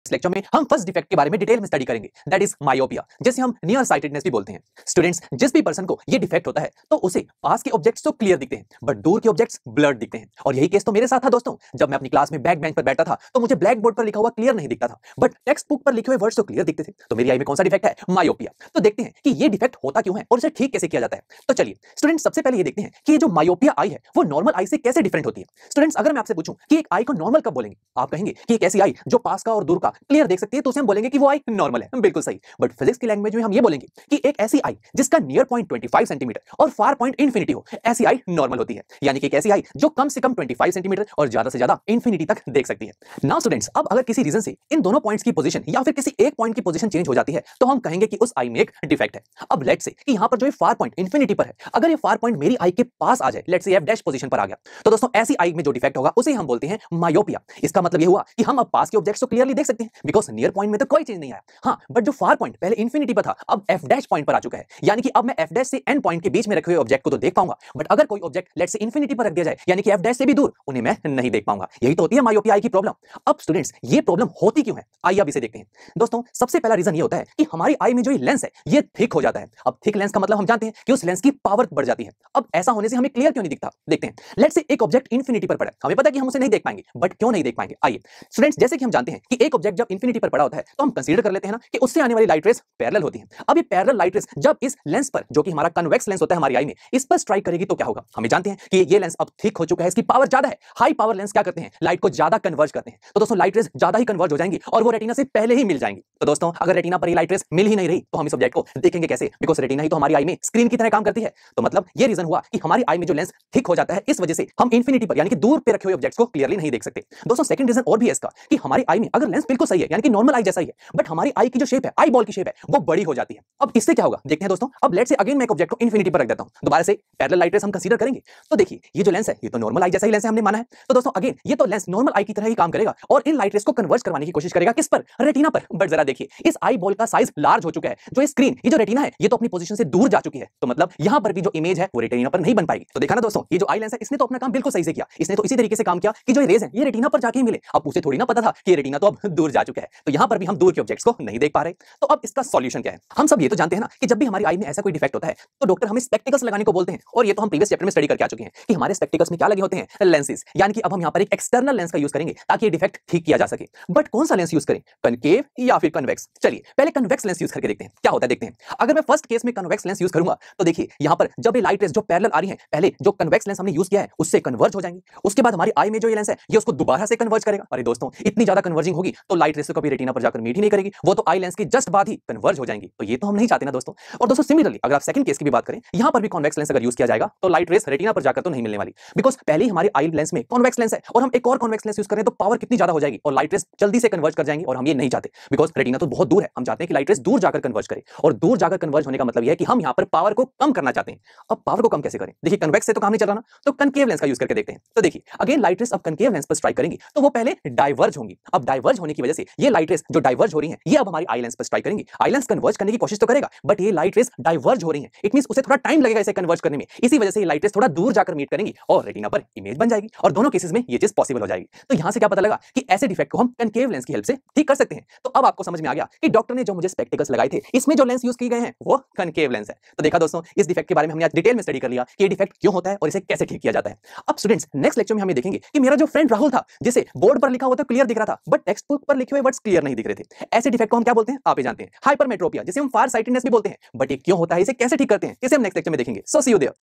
इस लेक्चर में हम फर्स्ट डिफेक्ट के बारे में डिटेल में स्टडी करेंगे, दैट इज मायोपिया, जिसे हम नियर साइटेडनेस भी बोलते हैं। स्टूडेंट्स, जिस भी पर्सन को ये डिफेक्ट होता है तो उसे पास के ऑब्जेक्ट्स तो क्लियर दिखते हैं बट दूर के ऑब्जेक्ट्स ब्लर्ड दिखते हैं। और यही केस तो मेरे साथ था दोस्तों। जब मैं अपनी क्लास में बैक बेंच पर बैठता था तो मुझे ब्लैक बोर्ड पर लिखा हुआ क्लियर नहीं दिखता था बट टेक्स्ट बुक पर लिखे हुए वर्ड्स तो क्लियर दिखते थे। तो मेरी आई में कौन सा डिफेक्ट है? मायोपिया। तो देखते हैं कि ये डिफेक्ट होता क्यों है और इसे ठीक कैसे किया जाता है। तो चलिए स्टूडेंट्स, सबसे पहले ये देखते हैं कि ये जो मायोपिया आई है वो नॉर्मल आई से कैसे डिफरेंट होती है। स्टूडेंट्स, अगर मैं आपसे पूछूं कि एक आई को नॉर्मल कब बोलेंगे, आप कहेंगे कि एक ऐसी आई जो पास का और दूर का क्लियर देख सकती है तो उसे हम बोलेंगे कि वो आई नॉर्मल है। बिल्कुल सही। बट फिजिक्स की लैंग्वेज में हम ये बोलेंगे कि एक ऐसी आई जिसका नियर पॉइंट 25 सेंटीमीटर और फार पॉइंट इंफिनिटी हो, ऐसी आई नॉर्मल होती है। यानी कि एक ऐसी आई जो कम से कम 25 सेंटीमीटर और ज्यादा से ज्यादा इंफिनिटी तक देख सकती है। नाउ स्टूडेंट्स, अब अगर किसी रीजन से इन दोनों पॉइंट्स की पोजीशन या फिर किसी एक पॉइंट की पोजीशन चेंज हो जाती है तो हम कहेंगे कि उस आई में एक डिफेक्ट है। अब लेट्स से कि यहां पर जो फार पॉइंट इंफिनिटी पर है, अगर ये फार पॉइंट मेरी आई के पास आ जाए, let's say F dash position पर आ गया, तो दोस्तों ऐसी आई में जो डिफेक्ट होगा उसे हम बोलते हैं मायोपिया। इसका मतलब ये हुआ कि हम अब पास के ऑब्जेक्ट्स को क्लियरली देख सकते हैं बिकॉज़ नियर पॉइंट में तो कोई चेंज नहीं आया। हाँ, बट जो फार पॉइंट पहले इंफिनिटी पर था अब एफ डैश पॉइंट पर आ चुका है। यानी कि अब मैं एफ डैश से एन पॉइंट के बीच में रखे हुए ऑब्जेक्ट को तो देख पाऊंगा बट अगर कोई ऑब्जेक्ट लेट्स से इंफिनिटी पर रख दिया जाए यानी कि एफ डैश से भी दूर, उन्हें मैं नहीं देख पाऊंगा। यही तो होती है मायोपिया आई की प्रॉब्लम। अब स्टूडेंट्स, ये प्रॉब्लम होती क्यों है, आइए अब इसे देखते हैं। दोस्तों, सबसे पहला रीजन ये होता है कि हमारी आई में जो ये लेंस है ये थिक हो जाता है। अब थिक लेंस का मतलब हम जानते हैं कि उस लेंस की पावर बढ़ जाती है। अब ऐसा होने से हमें क्लियर क्यों नहीं दिखता, देखते हैं। लेट्स से एक ऑब्जेक्ट इंफिनिटी पर पड़ा है, हमें पता है कि हम उसे नहीं देख पाएंगे बट क्यों नहीं देख पाएंगे, आइए स्टूडेंट्स, जैसे कि हम जानते हैं कि एक ऑब्जेक्ट जब इंफिनिटी पर पड़ा होता है तो हम कंसीडर कर लेते हैं ना कि उससे आने वाली लाइट रेस पैरेलल होती है। अब ये पैरेलल लाइट रेस जब इस लेंस पर, जो कि हमारा कन्वेक्स लेंस होता है हमारी आई में, इस पर स्ट्राइक करेगी तो क्या होगा, हमें जानते हैं कि ये लेंस अब थिक हो चुका है, इसकी पावर ज्यादा है। हाई पावर लेंस क्या करते हैं, लाइट को ज्यादा कन्वर्ज करते हैं। तो दोस्तों लाइट रेस ज्यादा ही कन्वर्ज हो जाएंगी और वो रेटिना से पहले ही मिल जाएंगी। तो दोस्तों, अगर रेटिना पर ये लाइट रेस मिल ही नहीं रही तो हम इस ऑब्जेक्ट को देखेंगे कैसे, बिकॉज़ रेटिना ही तो हमारी आई में स्क्रीन की तरह काम करती है। तो मतलब ये रीजन हुआ कि हमारी आई में जो लेंस थिक हो जाता है, इस वजह से हम इंफिनिटी पर यानी कि दूर पे रखे हुए ऑब्जेक्ट्स को क्लियरली नहीं देख सकते। दोस्तों, सेकंड रीजन और भी है इसका कि हमारी आई में अगर लेंस बिल्कुल सही है यानी कि नॉर्मल आई जैसा ही है बट हमारी आई की जो शेप है, आई बॉल की शेप है, वो बड़ी हो जाती है। अब इससे क्या होगा देखते हैं दोस्तों। अब लेट्स से अगेन मैं एक ऑब्जेक्ट को इंफिनिटी पर रख देता हूं, दोबारा से पैरेलल लाइट रेस हम कंसीडर करेंगे। तो देखिए ये जो लेंस है ये तो नॉर्मल आई जैसा ही लेंस है, हमने माना है। तो दोस्तों अगेन ये तो लेंस नॉर्मल आई की तरह ही काम करेगा और इन लाइट रेस को कन्वर्ज करवाने की कोशिश करेगा, किस पर, रेटिना पर। बट जरा देखिए इस आई बॉल का साइज लार्ज हो चुका है, जो स्क्रीन, ये जो रेटिना है ये तो अपनी पोजीशन से दूर जा चुकी है। तो मतलब यहां पर भी जो इमेज है वो रेटिना पर नहीं बन पाएगी। तो देखा ना दोस्तों, ये जो आई लेंस है इसने तो अपना काम बिल्कुल सही से किया। इसने तो इसी तरीके से काम किया कि जो रेज है ये रेटिना पर जाके ही मिले। अब उसे थोड़ी ना पता था कि ये रेटिना तो अब दूर जा चुका है, तो यहां पर भी हम दूर के ऑब्जेक्ट्स को नहीं देख पा रहे। तो अब इसका सॉल्यूशन क्या है? हम सब ये तो जानते हैं ना कि जब भी हमारी आई में ऐसा कोई डिफेक्ट होता है तो डॉक्टर हमें स्पेक्टिकल्स लगाने को बोलते हैं। और ये तो हम प्रीवियस चैप्टर में स्टडी करके आ चुके हैं कि हमारे स्पेक्टिकल्स में क्या लगे होते हैं, लेंसेज। यानी कि अब हम यहां पर एक एक्सटर्नल लेंस का यूज करेंगे ताकि ये डिफेक्ट ठीक किया जा सके। बट कौन सा लेंस यूज करें, कनकेव या फिर कन्वेक्स? चलिए पहले कन्वेक्स लेंस यूज करके देखते हैं क्या होता है, देखते हैं। अगर मैं फर्स्ट केस में कन्वेक्स लेंस यूज करूंगा तो देखिए यहां पर जब ये लाइट रेस जो पैरेलल आ रही है, पहले जो कन्वेक्स लेंस हमने यूज किया है उससे कन्वर्ज हो जाएंगी। उसके बाद हमारी आई में जो ये लेंस है ये उसको दोबारा से कन्वर्ज करेगा। अरे दोस्तों, इतनी ज्यादा कन्वर्जिंग होगी तो लाइट रेस तो कभी रेटिना पर जाकर मीट ही नहीं करेगी, वो तो आई लेंस के जस्ट बाद ही कन्वर्ज हो जाएंगी। तो ये तो हम नहीं चाहते ना दोस्तों। और दोस्तों सिमिलरली अगर आप सेकंड केस की भी बात करें, यहां पर भी कॉन्वेक्स लेंस अगर यूज किया जाएगा तो लाइट रेस रेटिना पर जाकर तो नहीं मिलने वाली, बिकॉज पहले ही हमारी आई लेंस में कॉन्वेक्स लेंस है और हम एक और कॉन्वेक्स लेंस यूज करें तो पावर कितनी ज्यादा हो जाएगी और लाइट रेस जल्दी से कन्वर्ज कर जाएंगी और हम ये नहीं चाहते बिकॉज रेटिना तो बहुत दूर है। हम चाहते हैं कि लाइट रेस दूर जाकर कन्वर्ज करे और दूर जाकर कन्वर्ज होने का मतलब यह है कि हम यहां पर पावर को कम करना चाहते हैं। अब पावर को कम कैसे करें, देखिए कन्वेक्स से तो काम नहीं चल रहा ना, तो कनकेव लेंस का यूज करके देखते हैं। तो देखिए अगेन लाइट रेस अब कनकेव लेंस पर स्ट्राइक करेंगी तो वो पहले डाइवर्ज होंगी। अब डाइवर्ज होने की वजह से ये लाइट रेस जो डाइवर्ज हो रही है ये अब हमारी आई लेंस पर स्ट्राइक करेंगी। आई लेंस कन्वर्ज करने की कोशिश तो करेगा बट ये लाइट रेस डाइवर्ज हो रही है, इट मींस उसे थोड़ा टाइम लगेगा इसे कन्वर्ज करने में। इसी वजह से ये लाइट रेस थोड़ा दूर जाकर मीट करेंगी और रेटिना पर इमेज बन जाएगी और दोनों केसेस में ये चीज पॉसिबल हो जाएगी। तो यहां से क्या पता लगा कि ऐसे डिफेक्ट को हम कनकेव लेंस की हेल्प से ठीक कर सकते हैं। तो अब आपको समझ में आ गया कि डॉक्टर ने जो मुझे स्पेक्टिकल्स लगाए थे इसमें जो लेंस यूज किए गए हैं वो कनकेव लेंस है। तो देखा दोस्तों, इस डिफेक्ट के बारे में हमने आज डिटेल में स्टडी कर लिया कि ये डिफेक्ट क्यों होता है और इसे कैसे ठीक किया जाता है। अब स्टूडेंट्स नेक्स्ट लेक्चर में हम ये देखेंगे कि मेरा जो फ्रेंड राहुल था जिसे बोर्ड पर लिखा हुआ तो क्लियर दिख रहा था बट टेक्स्ट बुक पर लिखे हुए वर्ड्स क्लियर नहीं दिख रहे थे, ऐसे डिफेक्ट को हम क्या बोलते हैं आप ही जानते हैं, हाइपरमेट्रोपिया, जिसे हम फार साइटेडनेस भी बोलते हैं। बट ये क्यों होता है, इसे कैसे ठीक करते हैं, इसे हम नेक्स्ट लेक्चर में देखेंगे। सो सी यू देयर।